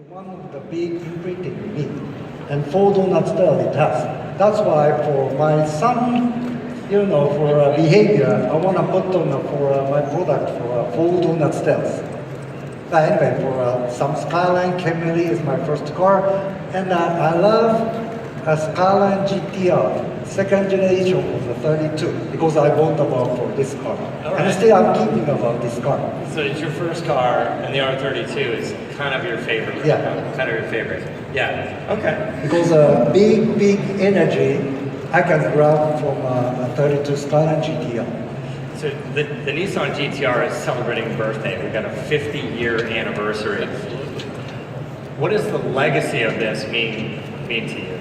one of the big imprinting in me. And four donuts style it has. That's why for my son, for behavior, I want to put on for my product for four donut styles. But anyway, for some Skyline Camry is my first car, and I love a Skyline GTR, second generation of the 32, because I bought about for this car. Right. And still I'm keeping about this car. So it's your first car, and the R32 is kind of your favorite. Yeah. Kind of your favorite. Yeah. Okay. Because big energy I can grab from a 32 Skyline GTR. So the Nissan GTR is celebrating a birthday. We've got a 50-year anniversary. What does the legacy of this mean to you?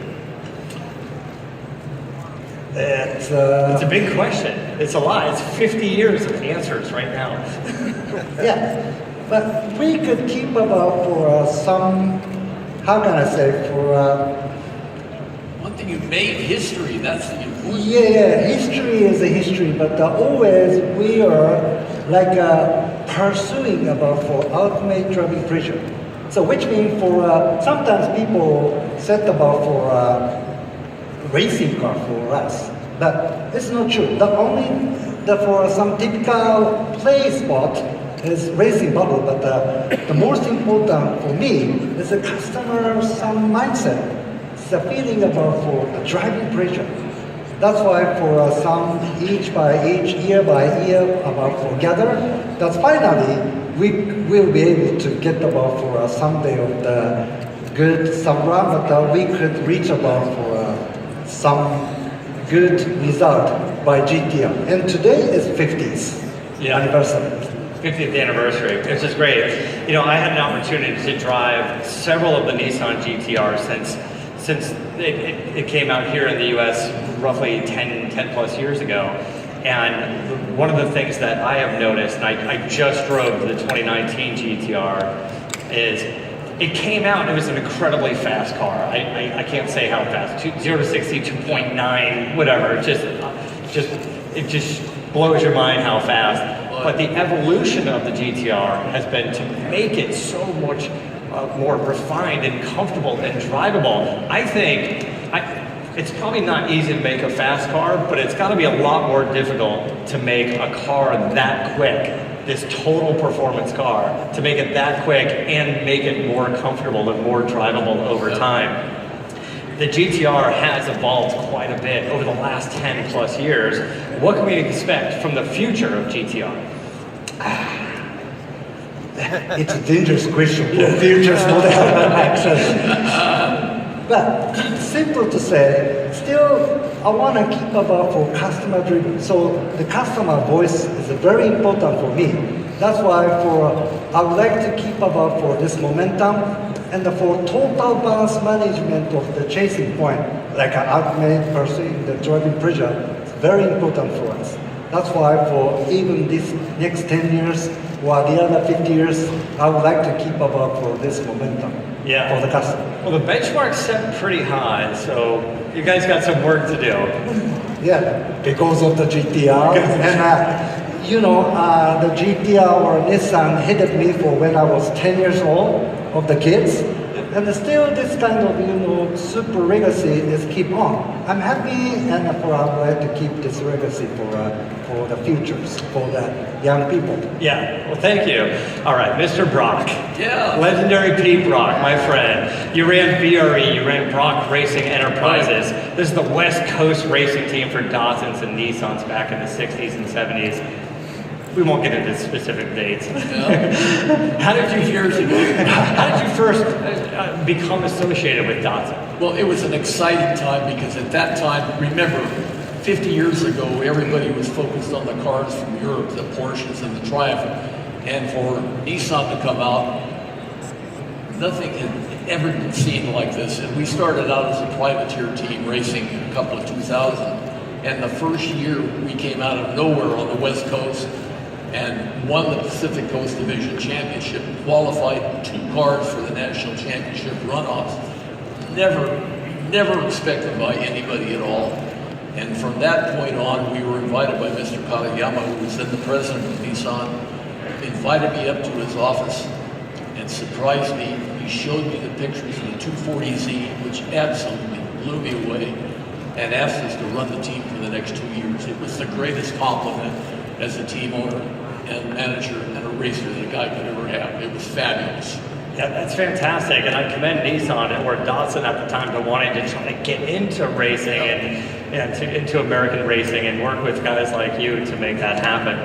It's a big question. It's a lot. It's 50 years of answers right now. Yeah, but we could keep about for some, how can I say, for one thing, you made history. That's the important. yeah, history is a history, but always we are like pursuing about for ultimate driving pleasure. So which means for sometimes people set about for racing car for us, but it's not true. For some typical play spot is racing bubble, but the most important for me is the customer some mindset. It's the feeling about for the driving pleasure. That's why for some each by each, year by year about for gather, that's finally we will be able to get about for someday of the good some run, but we could reach about for some good result by GTR. And today is 50th anniversary. 50th anniversary, which is great. I had an opportunity to drive several of the Nissan GTRs since it came out here in the US roughly 10 plus years ago. And one of the things that I have noticed, and I just drove the 2019 GTR, is it came out and it was an incredibly fast car. I can't say how fast, 0 to 60, 2.9, whatever. It just blows your mind how fast. But the evolution of the GTR has been to make it so much more refined and comfortable and drivable. I think it's probably not easy to make a fast car, but it's got to be a lot more difficult to make a car that quick, this total performance car, to make it that quick and make it more comfortable and more drivable over time. The GTR has evolved quite a bit over the last 10 plus years. What can we expect from the future of GTR? It's a dangerous question for futures model actually. But simple to say, still I want to keep about for customer driven. So the customer voice is very important for me. That's why I would like to keep about for this momentum and for total balance management of the chasing point, like an ultimate pursuing the driving pleasure, it's very important for us. That's why for even this next 10 years or the other 50 years, I would like to keep about for this momentum for the customer. Well, the benchmark's set pretty high, so you guys got some work to do. Yeah, because of the GTR. And the GTR or Nissan hit me for when I was 10 years old of the kids. And still this kind of, super legacy is keep on. I'm happy and I would like to keep this legacy for the futures, for the young people. Yeah, well thank you. All right, Mr. Brock. Yeah. Legendary Pete Brock, my friend. You ran BRE, you ran Brock Racing Enterprises. Right. This is the West Coast racing team for Datsuns and Nissans back in the 60s and 70s. We won't get into specific dates. Yeah. How did you first become associated with Datsun? Well, it was an exciting time because at that time, remember, 50 years ago, everybody was focused on the cars from Europe, the Porsches and the Triumph. And for Nissan to come out, nothing had ever been seen like this. And we started out as a privateer team racing in a couple of 2000. And the first year we came out of nowhere on the West Coast and won the Pacific Coast Division Championship, qualified 2 cars for the National Championship runoffs. Never expected by anybody at all. And from that point on, we were invited by Mr. Kagayama, who was then the president of Nissan, invited me up to his office and surprised me. He showed me the pictures of the 240Z, which absolutely blew me away, and asked us to run the team for the next 2 years. It was the greatest compliment as a team owner and manager and a racer that a guy could ever have. It was fabulous. Yeah, that's fantastic, and I commend Nissan or Datsun at the time to wanting to try to get into racing and into American racing and work with guys like you to make that happen.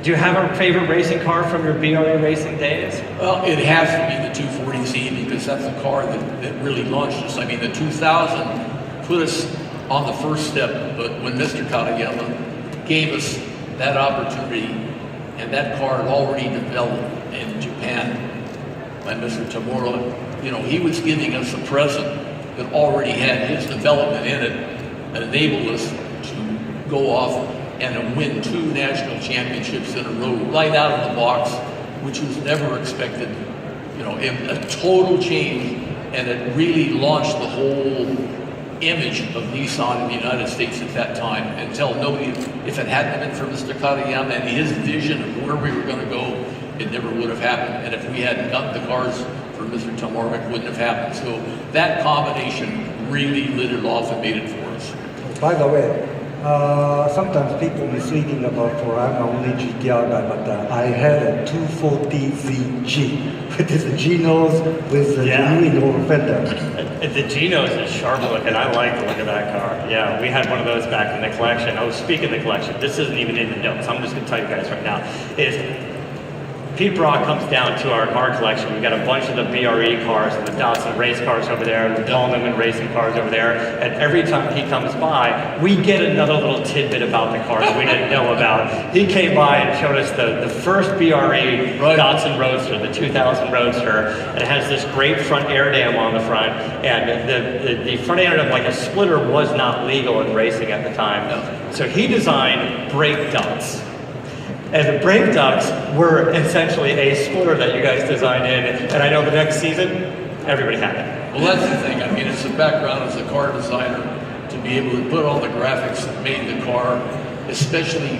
Do you have a favorite racing car from your BRE racing days? Well, it has to be the 240Z because that's the car that really launched us. I mean, the 2000 put us on the first step, but when Mr. Katayama gave us that opportunity, and that car had already developed in Japan by Mr. Tamura, you know, he was giving us a present that already had his development in it and enabled us to go off and win 2 national championships in a row right out of the box, which was never expected. You know, a total change, and it really launched the whole image of Nissan in the United States at that time. Until nobody, if it hadn't been for Mr. Katayama and his vision of where we were going to go, it never would have happened. And if we hadn't gotten the cars for Mr. Tamura, it wouldn't have happened. So that combination really lit it off and made it for us. By the way, sometimes people misleading about for I'm only GTR guy, but I had a 240ZG, which is a G-nose with a genuine fender. The G-nose is sharp looking. I like the look of that car. Yeah, we had one of those back in the collection. Oh, speaking of the collection, this isn't even in the notes. I'm just going to tell you guys right now. Pete Brock comes down to our car collection. We've got a bunch of the BRE cars and the Datsun race cars over there, the Paul Newman racing cars over there. And every time he comes by, we get another little tidbit about the cars we didn't know about. He came by and showed us the first BRE Datsun Roadster, the 2000 Roadster. And it has this great front air dam on the front. And the front air dam, like a splitter, was not legal in racing at the time. So he designed brake ducts. And the brake ducts were essentially a splitter that you guys designed in. And I know the next season, everybody had it. Well, that's the thing. I mean, it's the background as a car designer to be able to put all the graphics that made the car, especially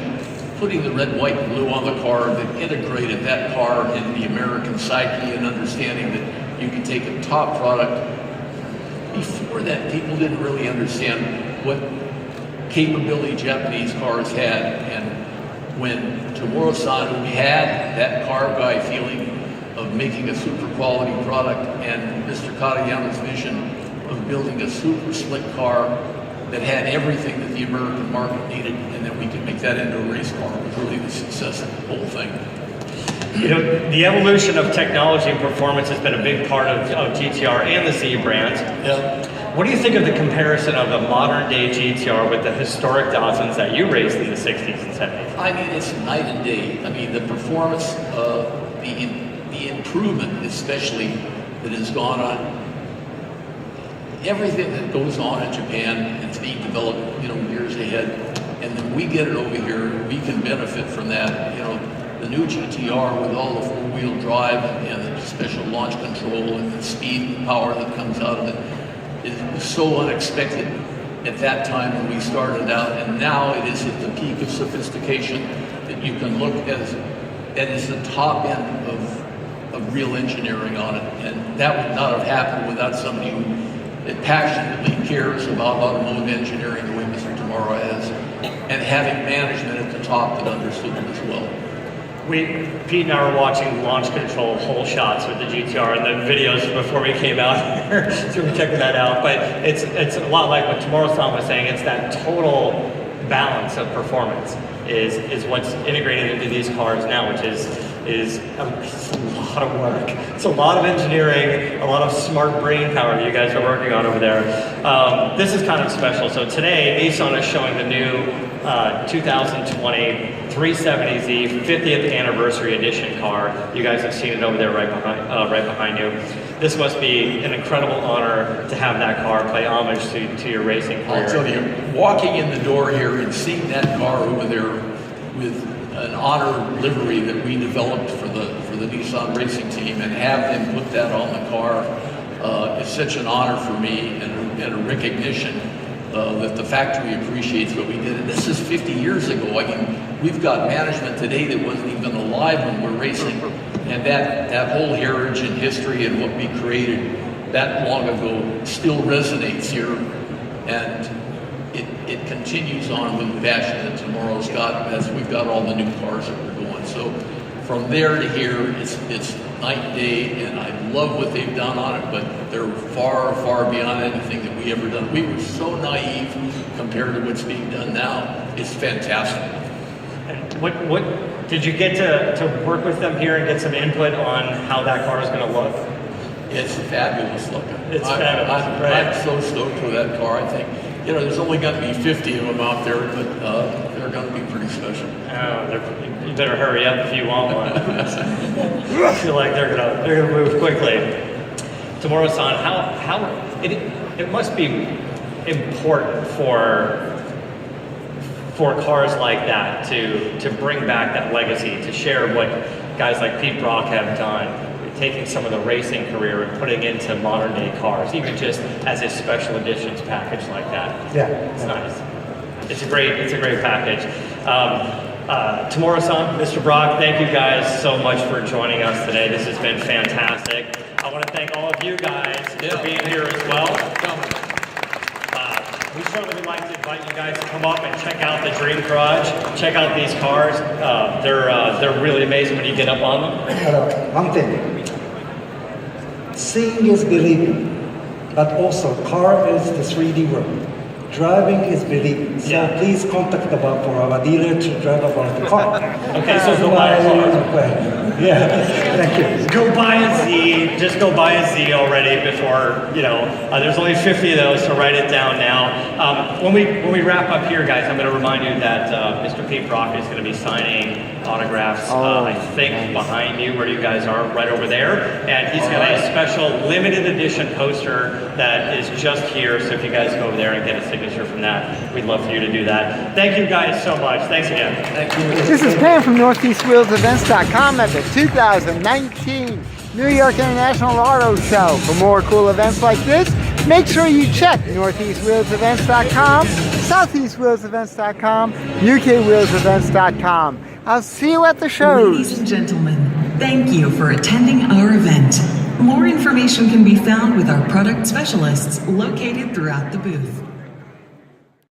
putting the red, white, and blue on the car that integrated that car in the American psyche and understanding that you can take a top product. Before that, people didn't really understand what capability Japanese cars had. And when Tamura-san had that car guy feeling of making a super quality product, and Mr. Katayama's vision of building a super slick car that had everything that the American market needed, and then we could make that into a race car, was really the success of the whole thing. You know, the evolution of technology and performance has been a big part of GTR and the Z brands. Yeah. What do you think of the comparison of the modern day GTR with the historic Datsuns that you raced in the 60s and 70s? I mean, it's night and day. I mean, the performance, the improvement especially that has gone on, everything that goes on in Japan, it's being developed, you know, years ahead. And then we get it over here, we can benefit from that. You know, the new GTR with all the four-wheel drive and the special launch control and the speed and power that comes out of it, it was so unexpected at that time when we started out, and now it is at the peak of sophistication that you can look as that is the top end of real engineering on it, and that would not have happened without somebody who passionately cares about automotive engineering the way Mr. Tamura has, and having management at the top that understood it as well. Pete and I were watching launch control whole shots with the GTR and the videos before we came out here, so we're checking that out. But it's a lot like what Tamura-san was saying. It's that total balance of performance is what's integrated into these cars now, which is a lot of work. It's a lot of engineering, a lot of smart brain power that you guys are working on over there. This is kind of special. So today, Nissan is showing the new 2020 370Z 50th anniversary edition car. You guys have seen it over there right behind you. This must be an incredible honor to have that car pay homage to your racing career. I'll tell you, walking in the door here and seeing that car over there with an honor livery that we developed for the Nissan racing team and have them put that on the car is such an honor for me and a recognition that the factory appreciates what we did. And this is 50 years ago. I mean, we've got management today that wasn't even alive when we're racing. And that whole heritage and history and what we created that long ago still resonates here. And it continues on with passion that tomorrow's got, as we've got all the new cars that we're going. So from there to here, it's night and day, and I love what they've done on it, but they're far, far beyond anything that we ever done. We were so naive compared to what's being done now. It's fantastic. And what did you get to work with them here and get some input on how that car is going to look? It's fabulous looking. It's fabulous, right? I'm so stoked with that car. I think, there's only going to be 50 of them out there, but they're going to be pretty special. Oh, you better hurry up if you want one. I feel like they're gonna move quickly. Tomorrow-san, how it must be important for cars like that to bring back that legacy, to share what guys like Pete Brock have done, taking some of the racing career and putting into modern day cars, even just as a special editions package like that. Yeah, It's nice. It's a great package. Tomorrow-san, Mr. Brock, thank you guys so much for joining us today. This has been fantastic. I want to thank all of you guys for being here as well. We certainly would like to invite you guys to come up and check out the Dream Garage. Check out these cars. They're really amazing when you get up on them. One thing. Seeing is believing, but also car is the 3D world. Driving is believing. So please contact about for our dealer to drive about the car. Okay, so go buy a car. Yeah, thank you. Go buy a Z. Just go buy a Z already before, there's only 50 of those, so write it down now. When we wrap up here, guys, I'm going to remind you that Mr. Pete Brock is going to be signing autographs, I think, behind you, where you guys are, right over there. And he's got a special limited edition poster that is just here, so if you guys go over there and get a signature from that, we'd love for you to do that. Thank you guys so much. Thanks again. Thank you. This is Pam from NortheastWheelsEvents.com at the 2019 New York International Auto Show. For more cool events like this, make sure you check NortheastWheelsEvents.com, SoutheastWheelsEvents.com, UKWheelsEvents.com. I'll see you at the shows. Ladies and gentlemen, thank you for attending our event. More information can be found with our product specialists located throughout the booth.